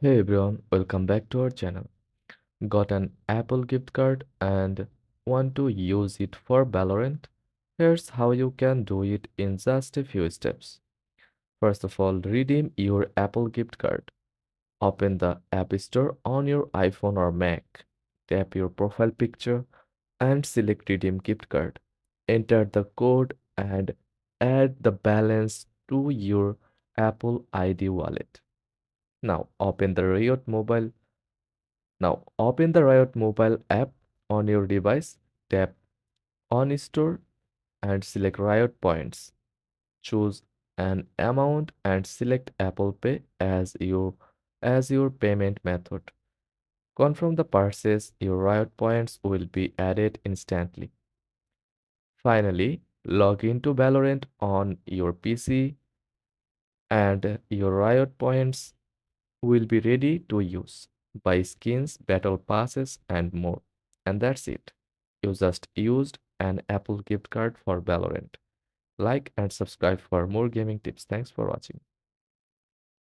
Hey everyone, welcome back to our channel. Got an Apple gift card and want to use it for Valorant? Here's how you can do it in just a few steps. First of all, redeem your Apple gift card. Open the App Store on your iPhone or Mac. Tap your profile picture and select Redeem Gift Card. Enter the code and add the balance to your Apple ID wallet. Now open the Riot mobile app on your device, tap on store and select Riot Points. Choose an amount and select Apple Pay as your payment method. Confirm the purchase, your Riot Points will be added instantly. Finally, log into Valorant on your PC and your Riot Points will be ready to use. Buy skins, battle passes, and more. And that's it. You just used an Apple gift card for Valorant. Like and subscribe for more gaming tips. Thanks for watching.